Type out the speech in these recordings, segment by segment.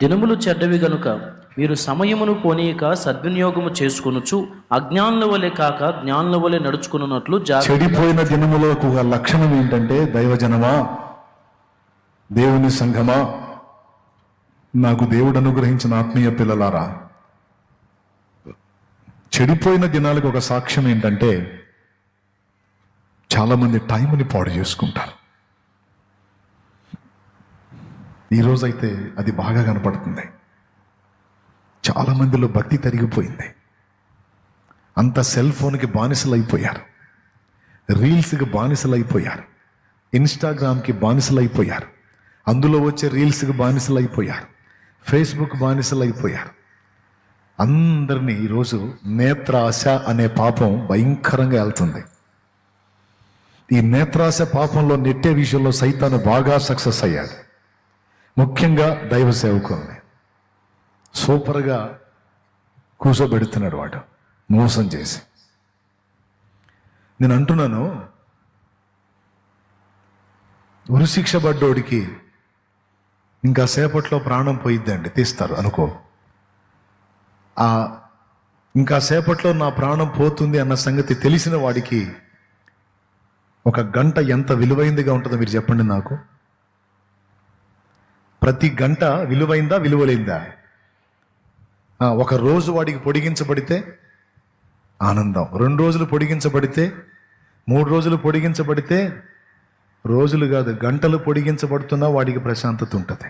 దినములు చెడ్డవి గనుక మీరు సమయమును పోనీయక సద్వినియోగము చేసుకొనుచు అజ్ఞానుల వలె కాక జ్ఞానుల వలె నడుచుకున్నట్లు చెడిపోయిన దినములకు ఒక లక్షణం ఏంటంటే, దైవజనమా, దేవుని సంఘమా, నాకు దేవుడు అనుగ్రహించిన ఆత్మీయ పిల్లలారా, చెడిపోయిన దినాలకు ఒక సాక్ష్యం ఏంటంటే, చాలామంది టైంని పాడు చేసుకుంటారు. ఈరోజైతే అది బాగా కనపడుతుంది. చాలామందిలో భక్తి తరిగిపోయింది. అంత సెల్ ఫోన్కి బానిసలు అయిపోయారు, రీల్స్కి బానిసలు అయిపోయారు, ఇన్స్టాగ్రామ్కి బానిసలు అయిపోయారు, అందులో వచ్చే రీల్స్కి బానిసలు అయిపోయారు, ఫేస్బుక్ బానిసలు అయిపోయారు. అందరినీ ఈరోజు నేత్రాశ అనే పాపం భయంకరంగా వెళ్తుంది. ఈ నేత్రాశ పాపంలో నెట్టే విషయంలో సైతాను బాగా సక్సెస్ అయ్యాడు. ముఖ్యంగా దైవ సేవకుల్ని సూపర్గా కూర్చోబెడుతున్నాడు వాడు, మోసం చేసి. నేను అంటున్నాను, ఉరిశిక్ష పడ్డోడికి ఇంకా సేపట్లో ప్రాణం పోయిద్దండి, తీస్తారు అనుకో. ఇంకా సేపట్లో నా ప్రాణం పోతుంది అన్న సంగతి తెలిసిన వాడికి ఒక గంట ఎంత విలువైందిగా ఉంటుందో మీరు చెప్పండి నాకు. ప్రతి గంట విలువైందా, విలువలేందా? ఒక రోజు వాడికి పొడిగించబడితే ఆనందం, 2 రోజులు పొడిగించబడితే, 3 రోజులు పొడిగించబడితే, రోజులు కాదు గంటలు పొడిగించబడుతున్నా వాడికి ప్రశాంతత ఉంటుంది.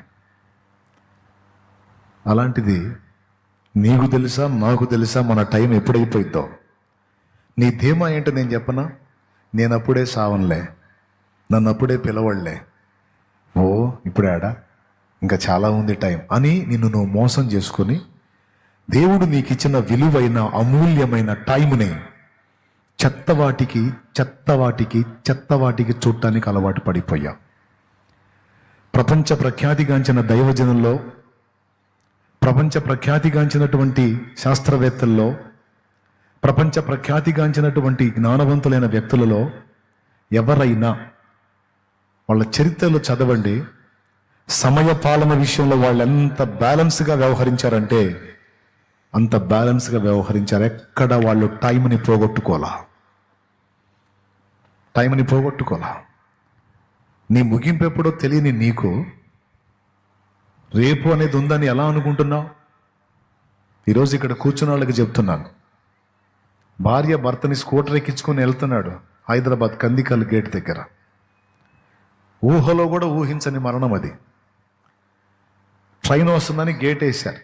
అలాంటిది నీకు తెలుసా, నాకు తెలుసా మన టైం ఎప్పుడైపోయిద్దో? నీ ధీమా ఏంటో నేను చెప్పనా? నేను అప్పుడే సావన్లే, నన్ను అప్పుడే పిలవడలే, ఓ ఇప్పుడాడా, ఇంకా చాలా ఉంది టైం అని నువ్వు మోసం చేసుకొని దేవుడు నీకు ఇచ్చిన విలువైన అమూల్యమైన టైంని చెత్తవాటికి చూడటానికి అలవాటు పడిపోయా. ప్రపంచ ప్రఖ్యాతిగాంచిన దైవజనుల్లో, ప్రపంచ ప్రఖ్యాతిగాంచినటువంటి శాస్త్రవేత్తల్లో, ప్రపంచ ప్రఖ్యాతిగాంచినటువంటి జ్ఞానవంతులైన వ్యక్తులలో ఎవరైనా వాళ్ళ చరిత్రలో చదవండి. సమయ పాలన విషయంలో వాళ్ళు ఎంత బ్యాలెన్స్గా వ్యవహరించారంటే అంత బ్యాలెన్స్గా వ్యవహరించారు. ఎక్కడ వాళ్ళు టైంని పోగొట్టుకోలా. నీ ముగింపు ఎప్పుడో తెలియని నీకు రేపు అనేది ఉందని ఎలా అనుకుంటున్నావు? ఈరోజు ఇక్కడ కూర్చున్న వాళ్ళకి చెప్తున్నాను, భార్య భర్తని స్కూటర్ ఎక్కించుకొని వెళ్తున్నాడు హైదరాబాద్ కందికల్ గేట్ దగ్గర. ఊహలో కూడా ఊహించని మరణం అది. ట్రైన్ వస్తుందని గేట్ వేశారు.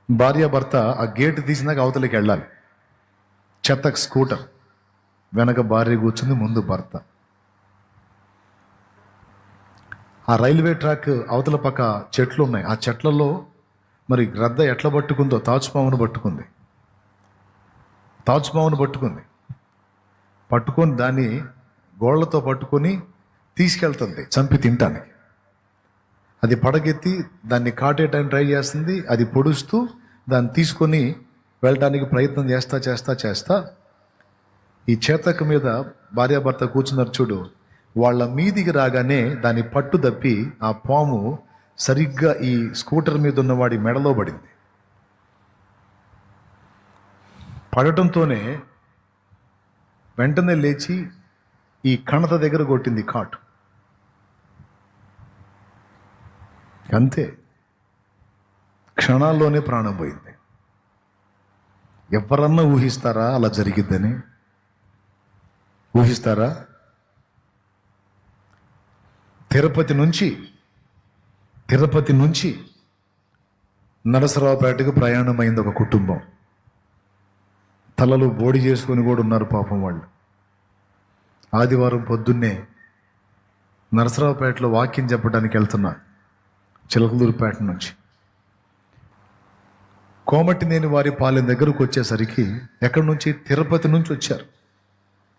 భార్య భర్త ఆ గేట్ తీసినాక అవతలికి వెళ్ళాలి. చెత్తకు స్కూటర్, వెనక భార్య కూర్చుంది, ముందు భర్త. ఆ రైల్వే ట్రాక్ అవతల పక్క చెట్లు ఉన్నాయి. ఆ చెట్లలో మరి గ్రద్ద ఎట్లా పట్టుకుందో, తాచుపామును పట్టుకొని దాన్ని గోళ్లతో పట్టుకొని తీసుకెళ్తుంది చంపి తింటానికి. అది పడగెత్తి దాన్ని కాటేయడానికి ట్రై చేస్తుంది. అది పొడుస్తూ దాన్ని తీసుకొని వెళ్ళడానికి ప్రయత్నం చేస్తా ఈ చేతక మీద భార్యాభర్త కూర్చున్నారు చూడు, వాళ్ళ మీదికి రాగానే దాని పట్టు తప్పి ఆ పాము సరిగ్గా ఈ స్కూటర్ మీద ఉన్నవాడి మెడలో పడింది. పడటంతోనే వెంటనే లేచి ఈ కణత దగ్గర కొట్టింది కాటు. అంతే, క్షణాల్లోనే ప్రాణం పోయింది. ఎవరన్నా ఊహిస్తారా అలా జరిగిద్దని? ఊహిస్తారా? తిరుపతి నుంచి నరసరావుపేటకు ప్రయాణమైంది ఒక కుటుంబం. తలలు బోడి చేసుకొని కూడా ఉన్నారు పాపం వాళ్ళు. ఆదివారం పొద్దున్నే నరసరావుపేటలో వాక్యం చెప్పడానికి వెళ్తున్నారు చిలకలూరుపేట నుంచి. కోమటినేని వారి పాలెం దగ్గరకు వచ్చేసరికి ఎక్కడి నుంచి, తిరుపతి నుంచి వచ్చారు.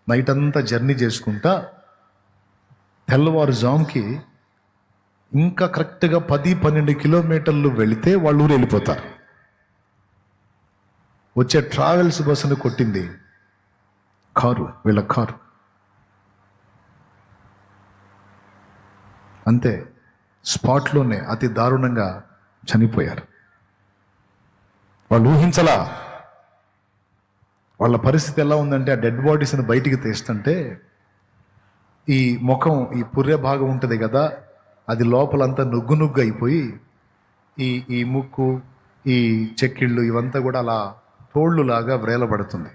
నైట్ అంతా జర్నీ చేసుకుంటా తెల్లవారుజాముకి ఇంకా కరెక్ట్గా 10-12 కిలోమీటర్లు వెళితే వాళ్ళ ఊరు వెళ్ళిపోతారు. వచ్చే ట్రావెల్స్ బస్సును కొట్టింది వీళ్ళ కారు. అంతే, స్పాట్లోనే అతి దారుణంగా చనిపోయారు. వాళ్ళు ఊహించలా. వాళ్ళ పరిస్థితి ఎలా ఉందంటే, ఆ డెడ్ బాడీస్ని బయటికి తీస్తుంటే ఈ ముఖం, ఈ పుర్రె భాగం ఉంటుంది కదా, అది లోపలంతా నుగ్గు అయిపోయి ఈ ఈ ముక్కు, ఈ చెక్కిళ్ళు ఇవంతా కూడా అలా తోళ్ళులాగా వ్రేలబడుతుంది.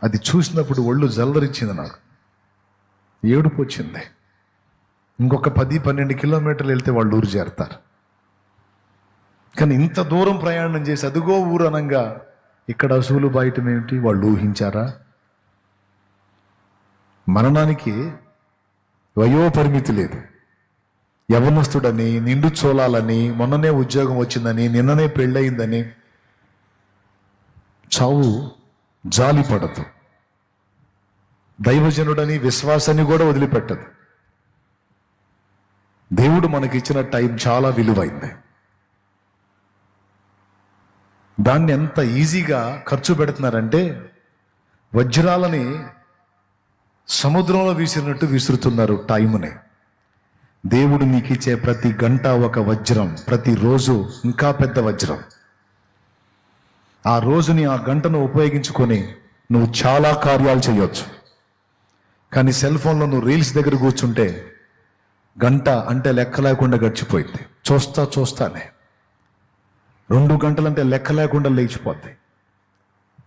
అది చూసినప్పుడు ఒళ్ళు జల్లరిచ్చింది, నాకు ఏడుపు వచ్చింది. ఇంకొక 10-12 కిలోమీటర్లు వెళ్తే వాళ్ళు ఊరు చేరతారు. కానీ ఇంత దూరం ప్రయాణం చేసి అదిగో ఊరు అనంగా ఇక్కడ అసూలు బయటం ఏమిటి? వాళ్ళు ఊహించారా? మరణానికి వయోపరిమితి లేదు. యవనస్తుడని, నిండు చోళాలని, మొన్ననే ఉద్యోగం వచ్చిందని, నిన్ననే పెళ్ళయిందని చావు జాలి పడదు. దైవజనుడని, విశ్వాసాన్ని కూడా వదిలిపెట్టదు. దేవుడు మనకిచ్చిన టైం చాలా విలువైంది. దాన్ని ఎంత ఈజీగా ఖర్చు పెడుతున్నారంటే, వజ్రాలని సముద్రంలో విసిరినట్టు విసురుతున్నారు టైంని. దేవుడు నీకు ఇచ్చే ప్రతి గంట ఒక వజ్రం, ప్రతిరోజు ఇంకా పెద్ద వజ్రం. ఆ రోజుని, ఆ గంటను ఉపయోగించుకొని నువ్వు చాలా కార్యాలు చేయొచ్చు. కానీ సెల్ ఫోన్లో నువ్వు రీల్స్ దగ్గర కూర్చుంటే గంట అంటే లెక్క లేకుండా గడిచిపోయింది. చూస్తానే 2 గంటలంటే లెక్క లేకుండా లేచిపోద్ది.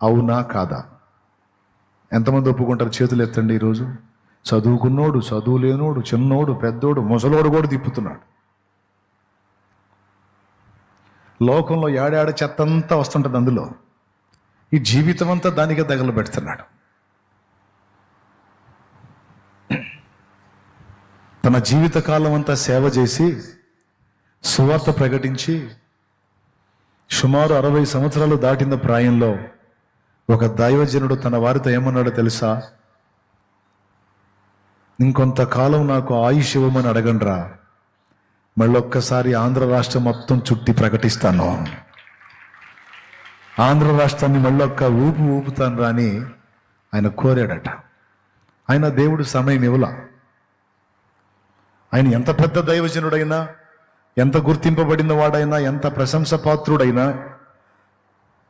అవునా కాదా? ఎంతమంది ఒప్పుకుంటారు? చేతులు ఎత్తండి. ఈరోజు చదువుకున్నోడు, చదువు లేనోడు, చిన్నోడు, పెద్దోడు, ముసలోడు కూడా తిప్పుతున్నాడు. లోకంలో ఏడాడ చెత్త అంతా వస్తుంటుంది. అందులో ఈ జీవితం అంతా దానికే తగలబెడుతున్నాడు. తన జీవిత కాలం అంతా సేవ చేసి, సువార్త ప్రకటించి, సుమారు 60 సంవత్సరాలు దాటిన ప్రాయంలో ఒక దైవజనుడు తన వారితో ఏమన్నాడో తెలుసా? ఇంకొంతకాలం నాకు ఆయుష్ ఇవ్వమని అడగండ్రా, మళ్ళొక్కసారి ఆంధ్ర రాష్ట్రం మొత్తం చుట్టి ప్రకటిస్తాను, ఆంధ్ర రాష్ట్రాన్ని మళ్ళొక్క ఊపుతాను రా అని ఆయన కోరాడట. ఆయన దేవుడు సమయం ఇవ్వలా. ఆయన ఎంత పెద్ద దైవజనుడైనా, ఎంత గుర్తింపబడిన వాడైనా, ఎంత ప్రశంసపాత్రుడైనా,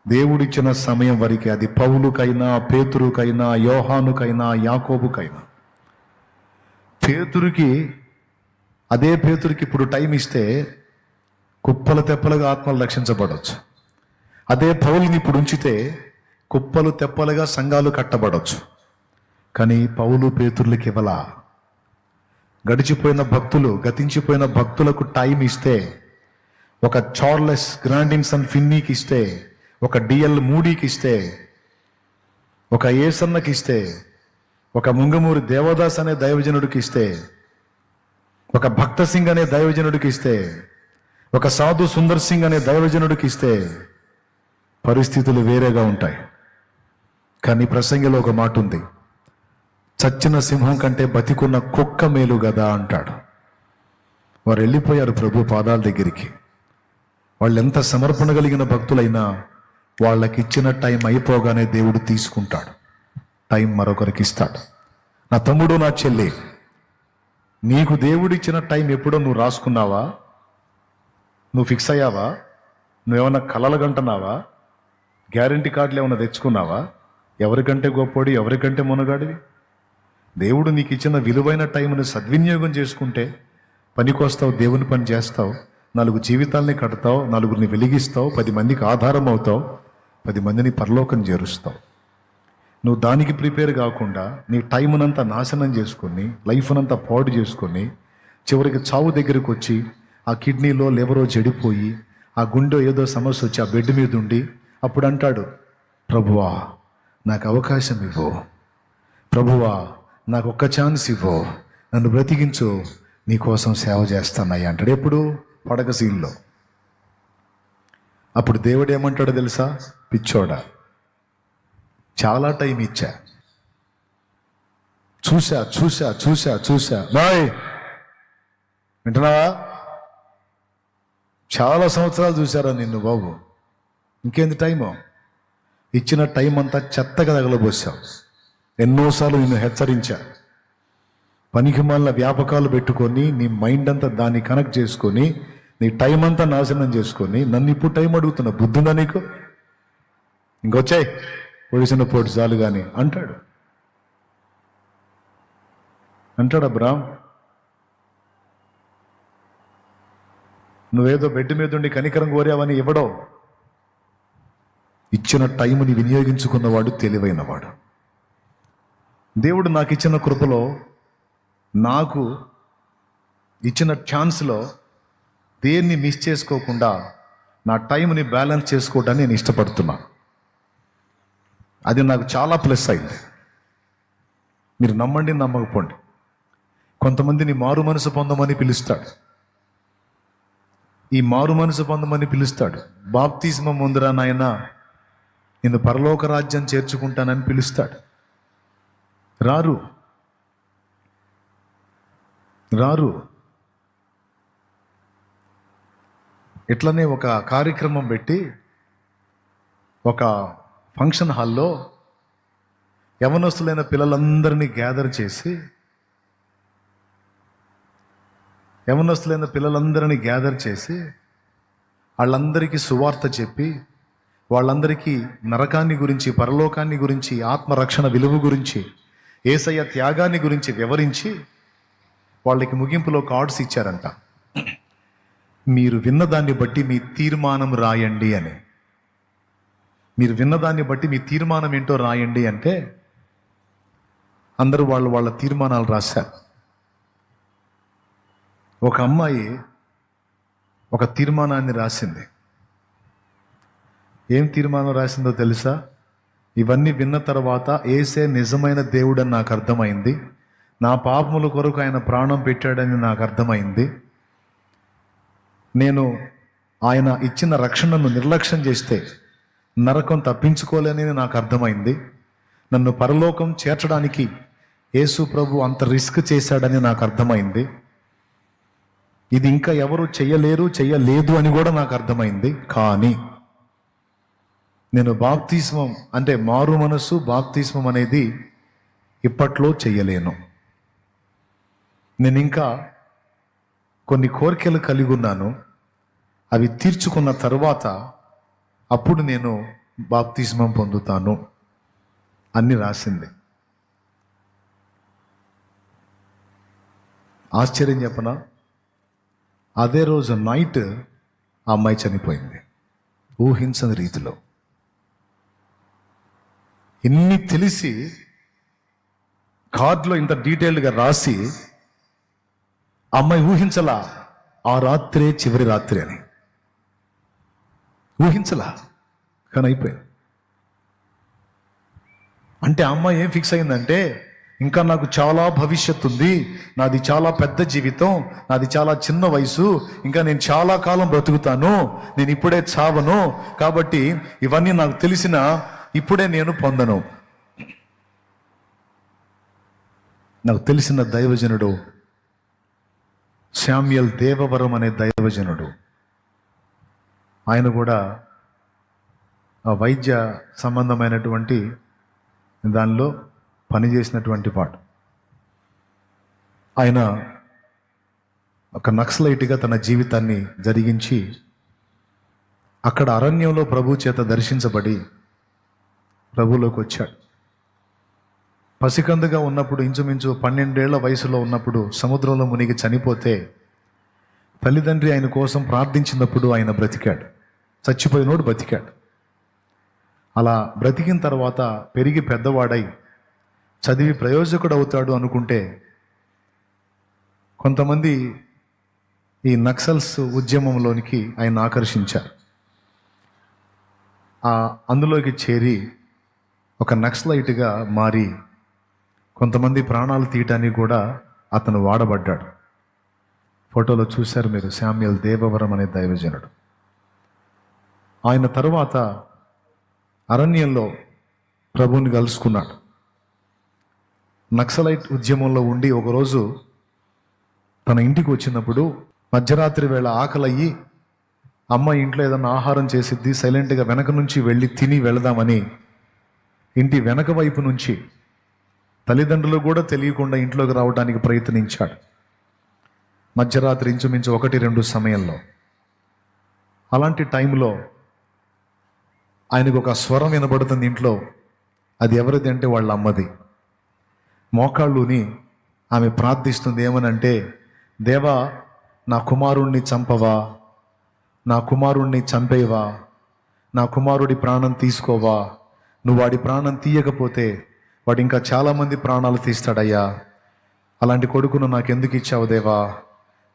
దేవుడిచ్చిన సమయం వరకే. అది పౌలుకైనా, పేతురుకైనా, యోహానుకైనా, యాకోబుకైనా. అదే పేతురుకి ఇప్పుడు టైం ఇస్తే కుప్పల తెప్పలుగా ఆత్మలు రక్షించబడవచ్చు. అదే పౌలుని ఇప్పుడు ఉంచితే కుప్పలు తెప్పలుగా సంఘాలు కట్టబడవచ్చు. కానీ పౌలు పేతురులకి ఇవ్వలా. గతించిపోయిన భక్తులకు టైం ఇస్తే, ఒక చార్లెస్ గ్రాండిన్సన్ ఫిన్నీకి ఇస్తే, ఒక డిఎల్ మూడీకి ఇస్తే, ఒక ఏసన్నకి ఇస్తే, ఒక ముంగమూరి దేవదాస్ అనే దైవజనుడికి ఇస్తే, ఒక భక్త సింగ్ అనే దైవజనుడికి ఇస్తే, ఒక సాధు సుందర్ సింగ్ అనే దైవజనుడికి ఇస్తే పరిస్థితులు వేరేగా ఉంటాయి. కానీ ప్రసంగిలో ఒక మాట ఉంది, చచ్చిన సింహం కంటే బతికున్న కుక్క మేలు కదా అంటాడు. వారు వెళ్ళిపోయారు ప్రభు పాదాల దగ్గరికి. వాళ్ళు ఎంత సమర్పణ కలిగిన భక్తులైనా వాళ్ళకి ఇచ్చిన టైం అయిపోగానే దేవుడు తీసుకుంటాడు. టైం మరొకరికి ఇస్తాడు. నా తమ్ముడు, నా చెల్లి, నీకు దేవుడిచ్చిన టైం ఎప్పుడో నువ్వు రాసుకున్నావా? నువ్వు ఫిక్స్ అయ్యావా? నువ్వేమన్నా కలలుగంటున్నావా? గ్యారంటీ కార్డులు ఏమన్నా తెచ్చుకున్నావా? ఎవరికంటే గొప్పోడి, ఎవరికంటే మునగాడివి? దేవుడు నీకు ఇచ్చిన విలువైన టైంని సద్వినియోగం చేసుకుంటే పనికొస్తావు, దేవుని పని చేస్తావు, 4 జీవితాలని కడతావు, 4గురిని వెలిగిస్తావు, 10 మందికి ఆధారం అవుతావు, 10 మందిని పరలోకం చేరుస్తావు. నువ్వు దానికి ప్రిపేర్ కాకుండా నీ టైంనంతా నాశనం చేసుకొని, లైఫ్నంతా పాడు చేసుకొని, చివరికి చావు దగ్గరికి వచ్చి ఆ కిడ్నీలో లివరో చెడిపోయి, ఆ గుండె ఏదో సమస్య వచ్చి ఆ బెడ్ మీద ఉండి అప్పుడు అంటాడు, ప్రభువా నాకు అవకాశం ఇవ్వు, ప్రభువా నాకు ఒక్క ఛాన్స్ ఇవ్వు, నన్ను బ్రతికించు, నీకోసం సేవ చేస్తానయ్యా అంటాడు. ఎప్పుడు? పడక సీన్లో. అప్పుడు దేవుడు ఏమంటాడో తెలుసా? పిచ్చోడా, చాలా టైం ఇచ్చా, చూసా బాయ్, వింటున్నావా? చాలా సంవత్సరాలు చూశారా నిన్ను బాబు, ఇంకేంది టైము? ఇచ్చిన టైం అంతా చెత్తగా తగలబోసావు. ఎన్నోసార్లు నిన్ను హెచ్చరించా, పనికిమాలిన వ్యాపకాలు పెట్టుకొని నీ మైండ్ అంతా దాన్ని కనెక్ట్ చేసుకొని నీ టైం అంతా నాశనం చేసుకొని నన్ను ఇప్పుడు టైం అడుగుతున్నా, బుద్ధుందా నీకు? ఇంకొచ్చాయి పొడిసిన పోటు చాలు కానీ అంటాడు అబ్రామ్. నువ్వేదో బెడ్ మీద ఉండి కనికరం కోరావని ఇవ్వడం. ఇచ్చిన టైంని వినియోగించుకున్నవాడు తెలివైనవాడు. దేవుడు నాకు ఇచ్చిన కృపలో, నాకు ఇచ్చిన ఛాన్స్లో దేన్ని మిస్ చేసుకోకుండా నా టైంని బ్యాలెన్స్ చేసుకోవడానికి నేను ఇష్టపడుతున్నా. అది నాకు చాలా ప్లస్ అయింది. మీరు నమ్మండి నమ్మకపోండి, కొంతమందిని మారు మనసు పొందమని పిలుస్తాడు. ఈ మారు మనసు పొందమని పిలుస్తాడు. బాప్తిస్మం ముందర నాయన నిన్ను పరలోక రాజ్యం చేర్చుకుంటానని పిలుస్తాడు. రారు. ఇట్లనే ఒక కార్యక్రమం పెట్టి ఒక ఫంక్షన్ హాల్లో యవనస్తులైన పిల్లలందరినీ గ్యాదర్ చేసి వాళ్ళందరికీ సువార్త చెప్పి వాళ్ళందరికీ నరకాన్ని గురించి, పరలోకాన్ని గురించి, ఆత్మరక్షణ విలువ గురించి, యేసయ్య త్యాగాన్ని గురించి వివరించి వాళ్ళకి ముగింపులో కార్డ్స్ ఇచ్చారంట. మీరు విన్నదాన్ని బట్టి మీ తీర్మానం రాయండి అని. మీరు విన్నదాన్ని బట్టి మీ తీర్మానం ఏంటో రాయండి అంటే అందరూ వాళ్ళ తీర్మానాలు రాశారు. ఒక అమ్మాయి ఒక తీర్మానాన్ని రాసింది. ఏం తీర్మానం రాసిందో తెలుసా? ఇవన్నీ విన్న తర్వాత యేసే నిజమైన దేవుడని నాకు అర్థమైంది, నా పాపముల కొరకు ఆయన ప్రాణం పెట్టాడని నాకు అర్థమైంది, నేను ఆయన ఇచ్చిన రక్షణను నిర్లక్ష్యం చేస్తే నరకం తప్పించుకోలేనని నాకు అర్థమైంది, నన్ను పరలోకం చేర్చడానికి యేసు ప్రభు అంత రిస్క్ చేశాడని నాకు అర్థమైంది, ఇది ఇంకా ఎవరు చెయ్యలేదు అని కూడా నాకు అర్థమైంది. కానీ నేను బాప్తిస్మం అంటే మారు మనసు బాప్తిస్మం అనేది ఇప్పట్లో చెయ్యలేను. నేను ఇంకా కొన్ని కోరికలు కలిగి ఉన్నాను, అవి తీర్చుకున్న తర్వాత అప్పుడు నేను బాప్తిస్మం పొందుతాను అని రాసింది. ఆశ్చర్యం చెప్పనా? అదే రోజు నైట్ ఆ అమ్మాయి చనిపోయింది. ఊహించని రీతిలో. ఇన్ని తెలిసి కార్డులో ఇంత డీటెయిల్డ్గా రాసి అమ్మాయి ఊహించలా ఆ రాత్రే చివరి రాత్రి అని. ఊహించలా, కానీ అయిపోయింది. అంటే ఆ అమ్మాయి ఏం ఫిక్స్ అయిందంటే, ఇంకా నాకు చాలా భవిష్యత్తు ఉంది, నాది చాలా పెద్ద జీవితం, నాది చాలా చిన్న వయసు, ఇంకా నేను చాలా కాలం బ్రతుకుతాను, నేను ఇప్పుడే చావను, కాబట్టి ఇవన్నీ నాకు తెలిసిన ఇప్పుడే నేను పొందను. నాకు తెలిసిన దైవజనుడు శామ్యూయల్ దేవవరం అనే దైవజనుడు, ఆయన కూడా ఆ వైద్య సంబంధమైనటువంటి దానిలో పనిచేసినటువంటి వాడు. ఆయన ఒక నక్సలైట్గా తన జీవితాన్ని జరిగించి అక్కడ అరణ్యంలో ప్రభు చేత దర్శించబడి ప్రభులోకి వచ్చాడు. పసికందుగా ఉన్నప్పుడు, ఇంచుమించు 12 ఏళ్ల వయసులో ఉన్నప్పుడు సముద్రంలో మునిగి చనిపోతే తల్లిదండ్రి ఆయన కోసం ప్రార్థించినప్పుడు ఆయన బ్రతికాడు. చచ్చిపోయినోడు బ్రతికాడు. అలా బ్రతికిన తర్వాత పెరిగి పెద్దవాడై చదివి ప్రయోజకుడు అవుతాడు అనుకుంటే కొంతమంది ఈ నక్సల్స్ ఉద్యమంలోనికి ఆయన ఆకర్షించారు. అందులోకి చేరి ఒక నక్సలైట్గా మారి కొంతమంది ప్రాణాలు తీయటానికి కూడా అతను వాడబడ్డాడు. ఫోటోలో చూశారు మీరు, శామ్యూయల్ దేవవరం అనే దైవజనుడు. ఆయన తరువాత అరణ్యంలో ప్రభువుని కలుసుకున్నాడు. నక్సలైట్ ఉద్యమంలో ఉండి ఒకరోజు తన ఇంటికి వచ్చినప్పుడు మధ్యరాత్రి వేళ ఆకలయ్యి అమ్మ ఇంట్లో ఏదన్నా ఆహారం చేసిద్ది, సైలెంట్గా వెనక నుంచి వెళ్ళి తిని వెళదామని ఇంటి వెనక వైపు నుంచి తల్లిదండ్రులు కూడా తెలియకుండా ఇంట్లోకి రావడానికి ప్రయత్నించాడు. మధ్యరాత్రి ఇంచుమించు 1-2 సమయంలో. అలాంటి టైంలో ఆయనకు ఒక స్వరం వినబడుతుంది ఇంట్లో. అది ఎవరిది అంటే వాళ్ళ అమ్మది. మోకాళ్ళుని ఆమె ప్రార్థిస్తుంది. ఏమనంటే, దేవా, నా కుమారుణ్ణి చంపవా, నా కుమారుణ్ణి చంపేవా, నా కుమారుడి ప్రాణం తీసుకోవా, నువ్వు వాడి ప్రాణం తీయకపోతే వాడు ఇంకా చాలామంది ప్రాణాలు తీస్తాడయ్యా, అలాంటి కొడుకును నాకెందుకు ఇచ్చావు దేవా,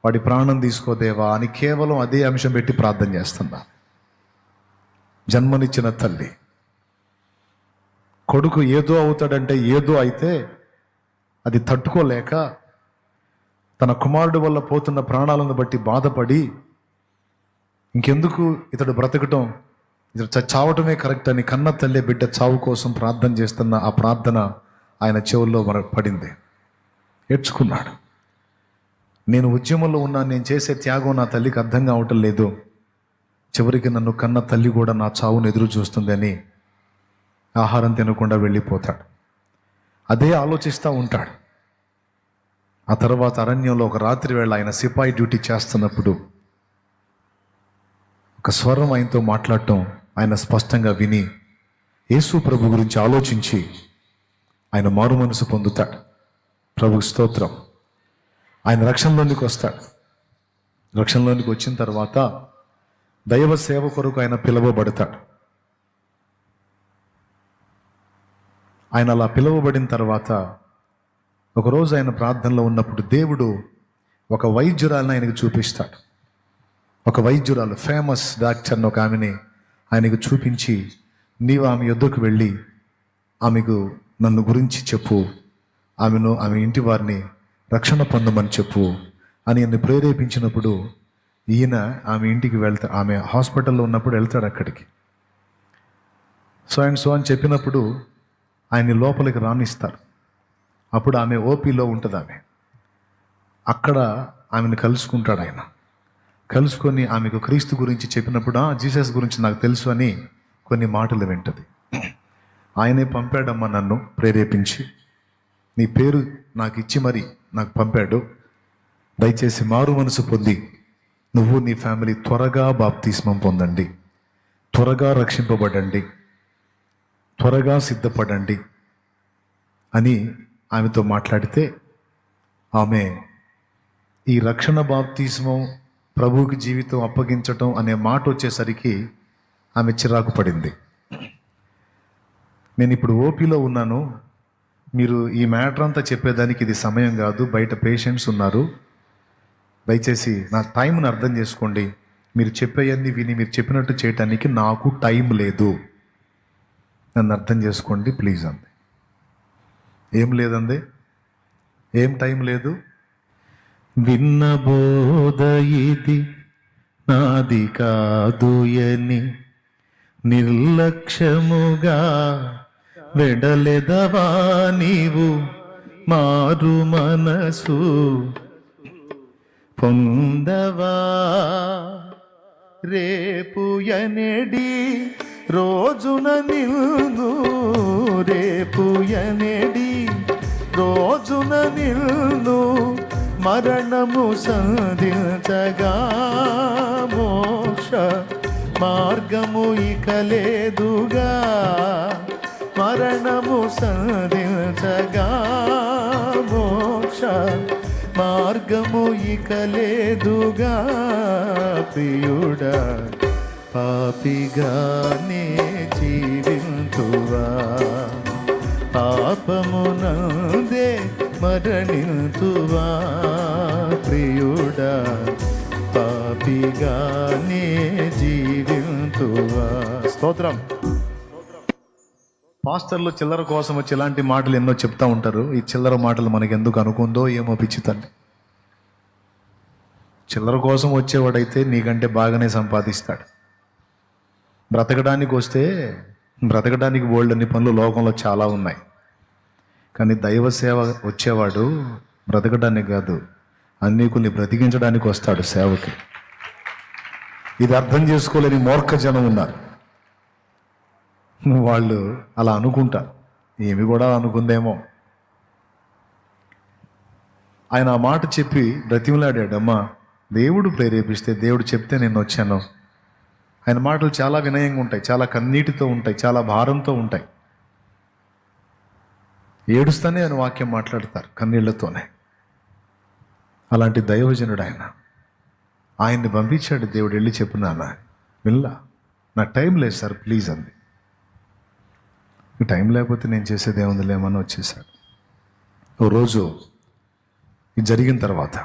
వాడి ప్రాణం తీసుకోదేవా అని కేవలం అదే అంశం పెట్టి ప్రార్థన చేస్తుందా. జన్మనిచ్చిన తల్లి. కొడుకు ఏదో అవుతాడంటే ఏదో అయితే అది తట్టుకోలేక తన కుమారుడు వల్ల పోతున్న ప్రాణాలను బట్టి బాధపడి ఇంకెందుకు ఇతడు బ్రతకటం, ఇతడు చావటమే కరెక్ట్ అని కన్న తల్లి బిడ్డ చావు కోసం ప్రార్థన చేస్తున్న ఆ ప్రార్థన ఆయన చెవుల్లో పడింది. ఏడ్చుకున్నాడు. నేను ఉద్యమంలో ఉన్నాను, నేను చేసే త్యాగం నా తల్లికి అర్థం కావటం లేదు, చివరికి నన్ను కన్న తల్లి కూడా నా చావును ఎదురు చూస్తుందని ఆహారం తినకుండా వెళ్ళిపోతాడు. అదే ఆలోచిస్తూ ఉంటాడు. ఆ తర్వాత అరణ్యంలో ఒక రాత్రి వేళ ఆయన సిపాయి డ్యూటీ చేస్తున్నప్పుడు ఒక స్వరం ఆయనతో మాట్లాడటం ఆయన స్పష్టంగా విని యేసు ప్రభు గురించి ఆలోచించి ఆయన మారు మనసు పొందుతాడు. ప్రభు స్తోత్రం. ఆయన రక్షణలోనికి వస్తాడు. రక్షణలోనికి వచ్చిన తర్వాత దైవ సేవ కొరకు ఆయన పిలువబడతాడు. ఆయన అలా పిలువబడిన తర్వాత ఒకరోజు ఆయన ప్రార్థనలో ఉన్నప్పుడు దేవుడు ఒక వైద్యురాలను ఆయనకు చూపిస్తాడు. ఒక వైద్యురాలు, ఫేమస్ డాక్టర్ని ఒక ఆమెని ఆయనకు చూపించి, నీవు ఆమె యొద్దకు వెళ్ళి ఆమెకు నన్ను గురించి చెప్పు, ఆమె ఇంటి వారిని రక్షణ పొందమని చెప్పు అని ఆయన ప్రేరేపించినప్పుడు ఈయన ఆమె ఇంటికి ఆమె హాస్పిటల్లో ఉన్నప్పుడు వెళ్తాడు అక్కడికి. సో అని చెప్పినప్పుడు ఆయన్ని లోపలికి రానిస్తారు. అప్పుడు ఆమె ఓపీలో ఉంటుంది. అక్కడ ఆమెను కలుసుకుంటాడు ఆయన. కలుసుకొని ఆమెకు క్రీస్తు గురించి చెప్పినప్పుడు జీసస్ గురించి నాకు తెలుసు అని కొన్ని మాటలు వింటది. ఆయనే పంపాడమ్మా నన్ను ప్రేరేపించి, నీ పేరు నాకు ఇచ్చి మరి నాకు పంపాడు, దయచేసి మారు మనసు పొంది నువ్వు నీ ఫ్యామిలీ త్వరగా బాప్తిస్మం పొందండి, త్వరగా రక్షింపబడండి, త్వరగా సిద్ధపడండి అని ఆమెతో మాట్లాడితే ఆమె ఈ రక్షణ బాప్తిస్మం, ప్రభువుకి జీవితం అప్పగించటం అనే మాట వచ్చేసరికి ఆమె చిరాకు పడింది. నేను ఇప్పుడు ఓపీలో ఉన్నాను, మీరు ఈ మ్యాటర్ అంతా చెప్పేదానికి ఇది సమయం కాదు, బయట పేషెంట్స్ ఉన్నారు, దయచేసి నా టైంను అర్థం చేసుకోండి, మీరు చెప్పేవన్నీ విని మీరు చెప్పినట్టు చేయటానికి నాకు టైం లేదు, నన్ను అర్థం చేసుకోండి ప్లీజ్ అంది. ఏం లేదండి, ఏం టైం లేదు, విన్న బోధ ఇది నాది కాదుయని నిర్లక్ష్యముగా వెడలెదవా నీవు, మారు మనసు పొందవా, రేపు ఎనడి రోజున నిన్ను, రేపు ఎనడి రోజున నిన్ను మరణము సంధించగా మోక్ష మార్గము ఇక లేదుగా, మరణము సంధించగా మోక్ష మార్గము ఇక లేదుగా, ప్రియుడా పాపిగానే జీవింతువా, పాపమునందే మరణింతువా, ప్రియుడా పాపిగానే జీవింతువా. స్తోత్రం. పాస్టర్లు చిల్లర కోసం వచ్చి ఇలాంటి మాటలు ఎన్నో చెప్తా ఉంటారు. ఈ చిల్లర మాటలు మనకి ఎందుకు అనుకుందో ఏమో పిచ్చి తల్లి. చిల్లర కోసం వచ్చేవాడైతే నీకంటే బాగానే సంపాదిస్తాడు. బ్రతకడానికి వస్తే బ్రతకడానికి బోల్డ్ అన్ని పనులు లోకంలో చాలా ఉన్నాయి. కానీ దైవ సేవ వచ్చేవాడు బ్రతకడానికి కాదు, అనేకుల్ని బ్రతికించడానికి వస్తాడు సేవకి. ఇది అర్థం చేసుకోలేని మూర్ఖ జనం ఉన్నారు. వాళ్ళు అలా అనుకుంటారు. ఏమి కూడా అనుకుందేమో, ఆయన ఆ మాట చెప్పి బ్రతిమలాడాడు, అమ్మా దేవుడు ప్రేరేపిస్తే, దేవుడు చెప్తే నేను వచ్చాను. ఆయన మాటలు చాలా వినయంగా ఉంటాయి, చాలా కన్నీటితో ఉంటాయి, చాలా భారంతో ఉంటాయి. ఏడుస్తానే ఆయన వాక్యం మాట్లాడతారు కన్నీళ్లతోనే. అలాంటి దైవజనుడు ఆయన. ఆయన్ని పంపించాడు దేవుడు, వెళ్ళి చెప్పున్నానా వినలా. నాకు టైం లేదు సార్ ప్లీజ్ అంది. టైం లేకపోతే నేను చేసేది ఏముంది లేమని వచ్చేసాడు. ఓ రోజు ఇది జరిగిన తర్వాత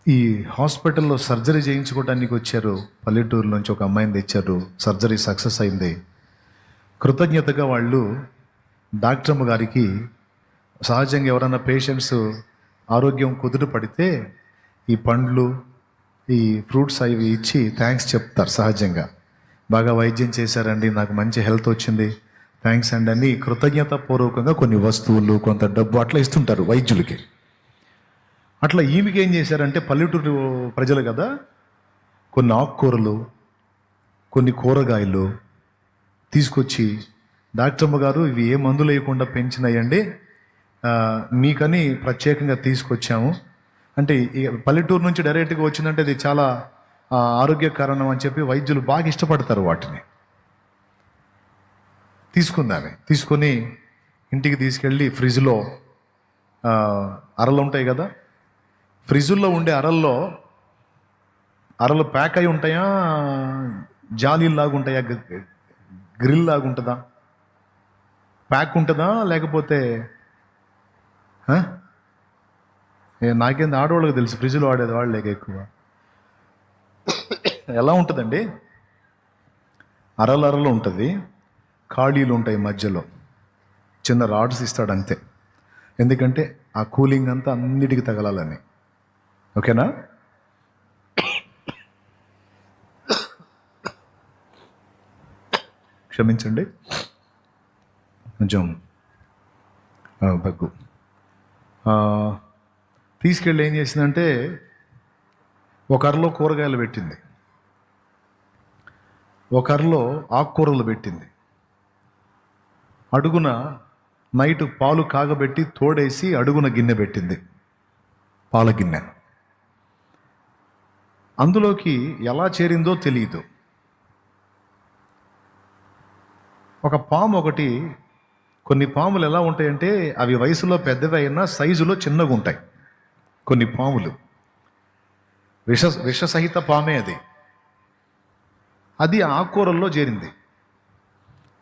ఈ హాస్పిటల్లో సర్జరీ చేయించుకోవడానికి వచ్చారు. పల్లెటూరు నుంచి ఒక అమ్మాయిని తెచ్చారు. సర్జరీ సక్సెస్ అయింది. కృతజ్ఞతగా వాళ్ళు డాక్టర్ గారికి, సహజంగా ఎవరైనా పేషెంట్స్ ఆరోగ్యం కుదుట పడితే ఈ పండ్లు, ఈ ఫ్రూట్స్ అవి ఇచ్చి థ్యాంక్స్ చెప్తారు సహజంగా. బాగా వైద్యం చేశారండి, నాకు మంచి హెల్త్ వచ్చింది, థ్యాంక్స్ అండి అని కృతజ్ఞతాపూర్వకంగా కొన్ని వస్తువులు, కొంత డబ్బు అట్లా ఇస్తుంటారు వైద్యులకి. అట్లా ఈమెకి ఏం చేశారంటే, పల్లెటూరు ప్రజలు కదా, కొన్ని ఆకుకూరలు, కొన్ని కూరగాయలు తీసుకొచ్చి, డాక్టర్ గారు ఇవి ఏ మందులు వేయకుండా పెంచినాయండి, మీకని ప్రత్యేకంగా తీసుకొచ్చాము అంటే, పల్లెటూరు నుంచి డైరెక్ట్గా వచ్చిందంటే అది చాలా ఆరోగ్యకరణం అని చెప్పి వైద్యులు బాగా ఇష్టపడతారు వాటిని. తీసుకుందామే, తీసుకొని ఇంటికి తీసుకెళ్ళి ఫ్రిడ్జ్లో, అరలు ఉంటాయి కదా, ఫ్రిడ్జ్లో ఉండే అరలు ప్యాక్ అయి ఉంటాయా, జాలీలాగా ఉంటాయా, గ్రిల్ లాగా ఉంటుందా, ప్యాక్ ఉంటుందా, లేకపోతే నాకేంది ఆడవాళ్ళకి తెలుసు, ఫ్రిడ్జ్లో వాడేది వాళ్ళు లేక ఎక్కువ. ఎలా ఉంటుందండి, అరలు ఉంటుంది, ఖాళీలు ఉంటాయి మధ్యలో, చిన్న రాడ్స్ ఇస్తాడు అంతే. ఎందుకంటే ఆ కూలింగ్ అంతా అన్నిటికీ తగలాలని. ఓకేనా? క్షమించండి, కొంచెం దగ్గు. తీసుకెళ్ళి ఏం చేసిందంటే, ఒక అరలో కూరగాయలు పెట్టింది, ఒక అరలో ఆకుకూరలు పెట్టింది, అడుగున నైట్ పాలు కాగబెట్టి తోడేసి అడుగున గిన్నె పెట్టింది, పాల గిన్నె. అందులోకి ఎలా చేరిందో తెలియదు. ఒక పాము ఒకటి, కొన్ని పాములు ఎలా ఉంటాయంటే అవి వయసులో పెద్దవి అయినా సైజులో చిన్నగా ఉంటాయి. కొన్ని పాములు విషసహిత పామే అది ఆకుకూరల్లో చేరింది.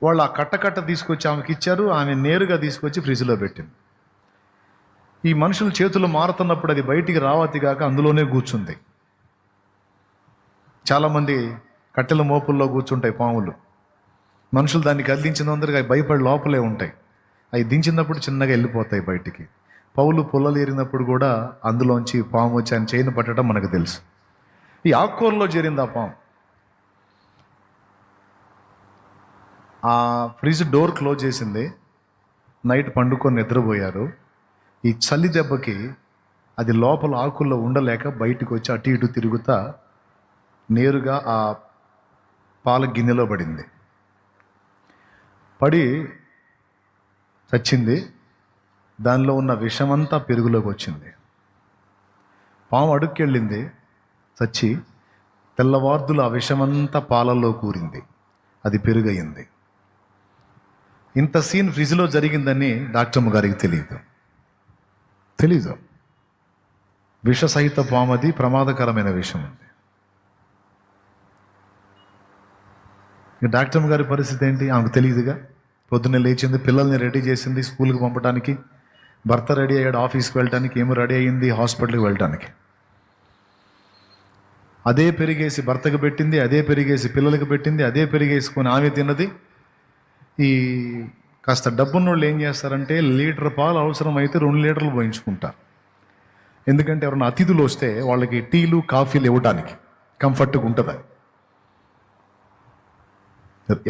వాళ్ళు ఆ కట్ట తీసుకొచ్చి ఆమెకి ఇచ్చారు. ఆమె నేరుగా తీసుకొచ్చి ఫ్రిడ్జ్లో పెట్టింది. ఈ మనుషులు చేతులు మారుతున్నప్పుడు అది బయటికి రావతిగాక అందులోనే కూర్చుంది. చాలామంది కట్టెల మోపుల్లో కూర్చుంటాయి పాములు. మనుషులు దాన్ని కదిలించినందుకు అవి భయపడి లోపలే ఉంటాయి. అవి దించినప్పుడు చిన్నగా వెళ్ళిపోతాయి బయటికి. పౌలు పొల్లలు ఏరినప్పుడు కూడా అందులోంచి పాము వచ్చి ఆయన చేయిని పట్టడం మనకు తెలుసు. ఈ ఆకుకూరలో చేరింది ఆ పాము. ఆ ఫ్రిడ్జ్ డోర్ క్లోజ్ చేసింది. నైట్ పండుకొని నిద్రపోయారు. ఈ చలి దెబ్బకి అది లోపల ఆకుల్లో ఉండలేక బయటకు వచ్చి అటు ఇటు తిరుగుతా నేరుగా ఆ పాల గిన్నెలో పడింది. పడి చచ్చింది. దానిలో ఉన్న విషమంతా పెరుగులోకి వచ్చింది. పాము అడుక్కెళ్ళింది, చచ్చి తెల్లవార్దులు ఆ విషమంతా పాలల్లో కూరింది. అది పెరుగయింది. ఇంత సీన్ ఫ్రిడ్జ్లో జరిగిందని డాక్టర్ గారికి తెలీదు. విషసహిత పాము, అది ప్రమాదకరమైన విషం ఉంది. ఇక డాక్టర్ గారి పరిస్థితి ఏంటి ఆమెకు తెలియదుగా. పొద్దున్నే లేచింది, పిల్లల్ని రెడీ చేసింది స్కూల్కి పంపడానికి, భర్త రెడీ అయ్యాడు ఆఫీస్కి వెళ్ళటానికి, ఏమో రెడీ అయ్యింది హాస్పిటల్కి వెళ్ళటానికి. అదే పెరిగేసి భర్తకు పెట్టింది, అదే పెరిగేసి పిల్లలకు పెట్టింది, అదే పెరిగేసుకొని ఆమె తిన్నది. ఈ కాస్త డబ్బున్నోళ్ళు ఏం చేస్తారంటే లీటర్ పాలు అవసరమైతే 2 లీటర్లు పోయించుకుంటారు. ఎందుకంటే ఎవరైనా అతిథులు వస్తే వాళ్ళకి టీలు కాఫీలు ఇవ్వడానికి కంఫర్ట్గా ఉంటుంది.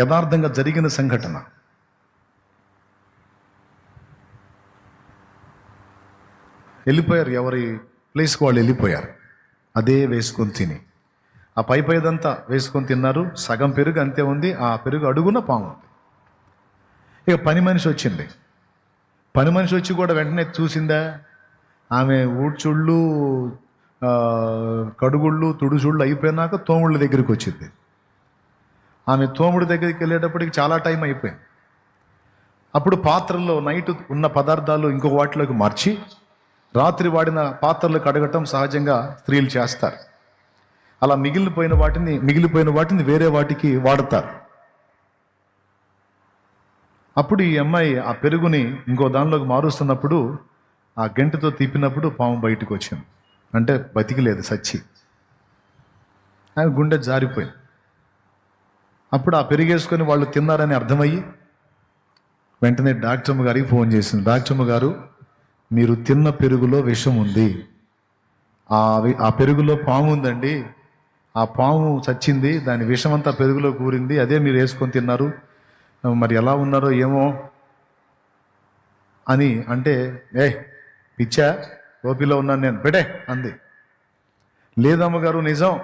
యథార్థంగా జరిగిన సంఘటన. వెళ్ళిపోయారు, ఎవరి ప్లేస్కి వాళ్ళు వెళ్ళిపోయారు. అదే వేసుకొని తిని ఆ పైదంతా వేసుకొని తిన్నారు. సగం పెరుగు అంతే ఉంది. ఆ పెరుగు అడుగున పాము ఉంది. ఇక పని మనిషి వచ్చింది. పని మనిషి వచ్చి కూడా వెంటనే చూసిందా, ఆమె ఊడ్చుళ్ళు, కడుగుళ్ళు, తుడుచుళ్ళు అయిపోయినాక తోముళ్ళ దగ్గరికి వచ్చింది. ఆమె తోముడి దగ్గరికి వెళ్ళేటప్పటికి చాలా టైం అయిపోయింది. అప్పుడు పాత్రల్లో నైట్ ఉన్న పదార్థాలు ఇంకొక వాటిలోకి మార్చి రాత్రి వాడిన పాత్రలు కడగటం సహజంగా స్త్రీలు చేస్తారు. అలా మిగిలిపోయిన వాటిని వేరే వాటికి వాడతారు. అప్పుడు ఈ అమ్మాయి ఆ పెరుగుని ఇంకో దానిలోకి మారుస్తున్నప్పుడు ఆ గంటతో తిప్పినప్పుడు పాము బయటకు వచ్చింది. అంటే బతికిలేదు, సచ్చి. ఆమె గుండె జారిపోయింది. అప్పుడు ఆ పెరిగేసుకొని వాళ్ళు తిన్నారని అర్థమయ్యి వెంటనే డాక్టర్మ్మ గారికి ఫోన్ చేసింది. డాక్టర్మ్మ గారు, మీరు తిన్న పెరుగులో విషం ఉంది, ఆ పెరుగులో పాము ఉందండి, ఆ పాము చచ్చింది, దాని విషం అంతా పెరుగులో కూరింది, అదే మీరు వేసుకొని తిన్నారు, మరి ఎలా ఉన్నారో ఏమో అని అంటే, పిచ్చా, ఓపిలో ఉన్నాను నేను, పెట్టే అంది. లేదమ్మగారు నిజం,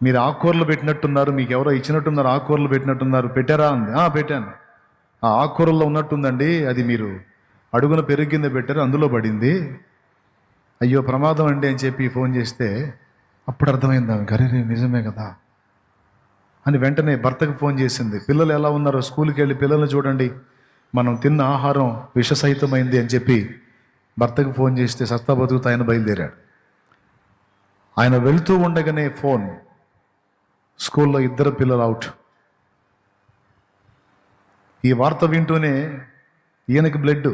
మీరు ఆకుకూరలు పెట్టినట్టున్నారు, మీకు ఎవరో ఇచ్చినట్టున్నారు, ఆకుకూరలు పెట్టినట్టున్నారు, పెట్టారా అంది. పెట్టాను. ఆ ఆకుకూరల్లో ఉన్నట్టుందండి, అది మీరు అడుగున పెరుగు కింద పెట్టారు, అందులో పడింది. అయ్యో ప్రమాదం అండి అని చెప్పి ఫోన్ చేస్తే అప్పుడు అర్థమైంది ఆమె, అరే నిజమే కదా అని వెంటనే భర్తకు ఫోన్ చేసింది. పిల్లలు ఎలా ఉన్నారో, స్కూల్కి వెళ్ళి పిల్లల్ని చూడండి, మనం తిన్న ఆహారం విషసహితమైంది అని చెప్పి భర్తకు ఫోన్ చేస్తే సస్తా బతుకుతా ఆయన బయలుదేరాడు. ఆయన వెళ్తూ ఉండగానే ఫోన్, స్కూల్లో 2 పిల్లలు అవుట్. ఈ వార్త వింటూనే ఈయనకి బ్లడ్.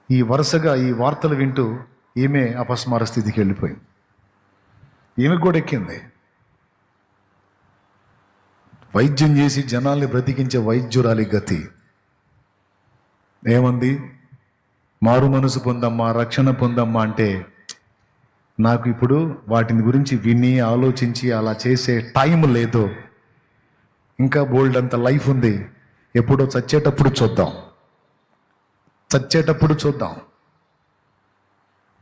ఈ వరుసగా ఈ వార్తలు వింటూ ఈమె అపస్మార స్థితికి వెళ్ళిపోయింది. ఈమెకు కూడా ఎక్కింది. వైద్యం చేసి జనాల్ని బ్రతికించే వైద్యురాలి గతి ఏమంది? మారు మనసు పొందమ్మా, రక్షణ పొందమ్మా అంటే నాకు ఇప్పుడు వాటిని గురించి విని ఆలోచించి అలా చేసే టైం లేదు. ఇంకా బోల్డ్ అంత లైఫ్ ఉంది. ఎప్పుడో చచ్చేటప్పుడు చూద్దాం.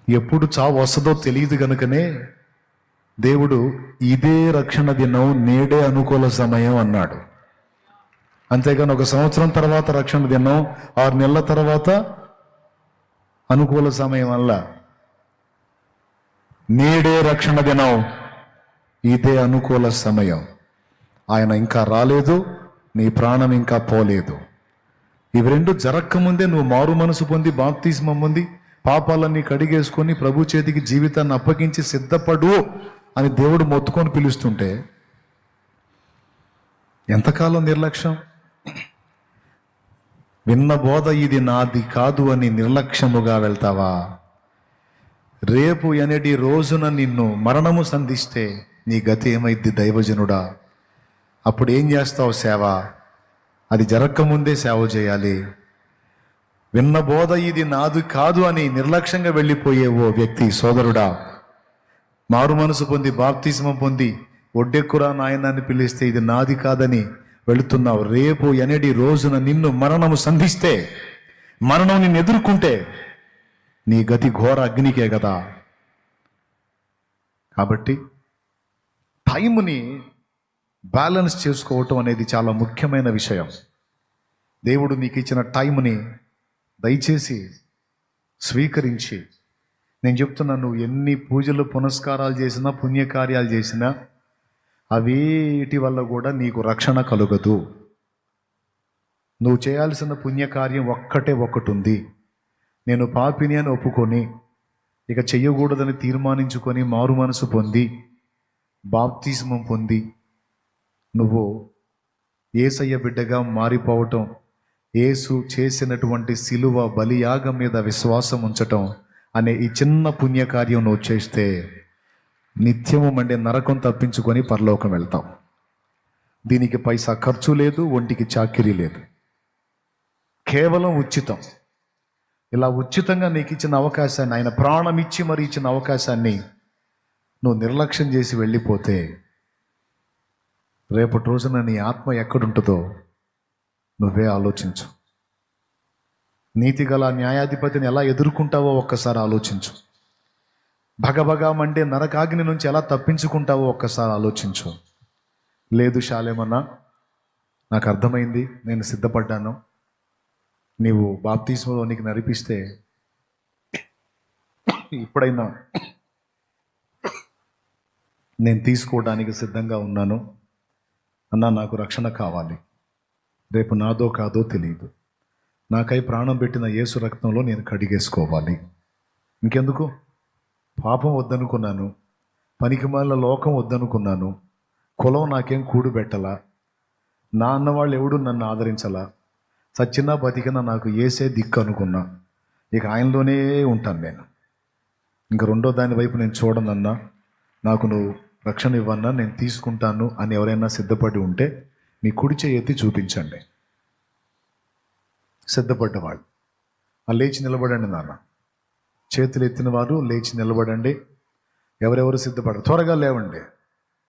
ఎప్పుడు చావు వస్తుందో తెలియదు కనుకనే దేవుడు ఇదే రక్షణ దినం, నేడే అనుకూల సమయం అన్నాడు. అంతేగాని 1 సంవత్సరం తర్వాత రక్షణ దినం, 6 నెలల తర్వాత అనుకూల సమయం వల్ల. నేడే రక్షణ దినం, ఇదే అనుకూల సమయం. ఆయన ఇంకా రాలేదు, నీ ప్రాణం ఇంకా పోలేదు. ఇవి 2 జరగకముందే నువ్వు మారు మనసు పొంది బాప్తిస్మం పొంది పాపాలన్నీ కడిగేసుకొని ప్రభు చేతికి జీవితాన్ని అప్పగించి సిద్ధపడు అని దేవుడు మొత్తుకొని పిలుస్తుంటే ఎంతకాలం నిర్లక్ష్యం? విన్న బోధ ఇది నాది కాదు అని నిర్లక్ష్యముగా వెళ్తావా? రేపు ఎనటి రోజున నిన్ను మరణము సంధిస్తే నీ గతి ఏమైద్ది దైవజనుడా? అప్పుడు ఏం చేస్తావు? సేవ. అది జరగకముందే సేవ చేయాలి. విన్న బోధ ఇది నాది కాదు అని నిర్లక్ష్యంగా వెళ్ళిపోయే ఓ వ్యక్తి, సోదరుడా, మారు మనసు పొంది బాప్తిస్మం పొంది ఒడ్డెక్కురా నాయనాన్ని పిలిస్తే ఇది నాది కాదని వెళుతున్నావు. రేపు ఎనడి రోజున నిన్ను మరణము సంధిస్తే, మరణం నిన్ను ఎదుర్కొంటే నీ గతి ఘోర అగ్నికే కదా. కాబట్టి టైంని బ్యాలెన్స్ చేసుకోవటం అనేది చాలా ముఖ్యమైన విషయం. దేవుడు నీకు ఇచ్చిన టైంని దయచేసి స్వీకరించి, నేను చెప్తున్నా, నువ్వు ఎన్ని పూజలు పునస్కారాలు చేసినా, పుణ్యకార్యాలు చేసినా అవేటి వల్ల కూడా నీకు రక్షణ కలుగదు. నువ్వు చేయాల్సిన పుణ్యకార్యం ఒక్కటి ఉంది. నేను పాపిని అని ఒప్పుకొని ఇక చెయ్యకూడదని తీర్మానించుకొని మారు మనసు పొంది బాప్తిస్మం పొంది నువ్వు యేసయ్య బిడ్డగా మారిపోవటం, యేసు చేసినటువంటి సిలువ బలియాగం మీద విశ్వాసం ఉంచటం అనే ఈ చిన్న పుణ్యకార్యం నువ్వు చేస్తే నిత్యము మండే నరకం తప్పించుకొని పరలోకం వెళ్తాం. దీనికి పైసా ఖర్చు లేదు, ఒంటికి చాకిరీ లేదు, కేవలం ఉచితం. ఇలా ఉచితంగా నీకు ఇచ్చిన అవకాశాన్ని, ఆయన ప్రాణం ఇచ్చి మరి ఇచ్చిన అవకాశాన్ని నువ్వు నిర్లక్ష్యం చేసి వెళ్ళిపోతే రేపటి రోజున నీ ఆత్మ ఎక్కడుంటుందో నువ్వే ఆలోచించు. నీతిగల న్యాయాధిపతిని ఎలా ఎదుర్కొంటావో ఒక్కసారి ఆలోచించు. భగభగా మండే నరకాగ్ని నుంచి ఎలా తప్పించుకుంటావో ఒక్కసారి ఆలోచించు. లేదు శాలేమన్నా, నాకు అర్థమైంది, నేను సిద్ధపడ్డాను, నీవు బాప్తిస్మలోనికి నడిపిస్తే ఇప్పుడైనా నేను తీసుకోవడానికి సిద్ధంగా ఉన్నాను అన్నా, నాకు రక్షణ కావాలి, రేపు నాదో కాదో తెలియదు, నాకై ప్రాణం పెట్టిన యేసు రక్తంలో నేను కడిగేసుకోవాలి. ఇంకెందుకు? పాపం వద్దనుకున్నాను, పనికిమాలిన లోకం వద్దనుకున్నాను, కులం నాకేం కూడు పెట్టలా, నా అన్నవాళ్ళు ఎవడు నన్ను ఆదరించలా, సచ్చినా బతికినా నాకు ఏసే దిక్కు అనుకున్నా. ఇక ఆయనలోనే ఉంటాను నేను. ఇంక రెండో దాని వైపు నేను చూడనన్నా, నాకు నువ్వు రక్షణ ఇవ్వన్నా, నేను తీసుకుంటాను అని ఎవరైనా సిద్ధపడి ఉంటే మీ కుడి చేయి ఎత్తి చూపించండి. సిద్ధపడ్డవాళ్ళు లేచి నిలబడండి నాన్న. చేతులు ఎత్తిన వారు లేచి నిలబడండి. ఎవరెవరు సిద్ధపడరు త్వరగా లేవండి.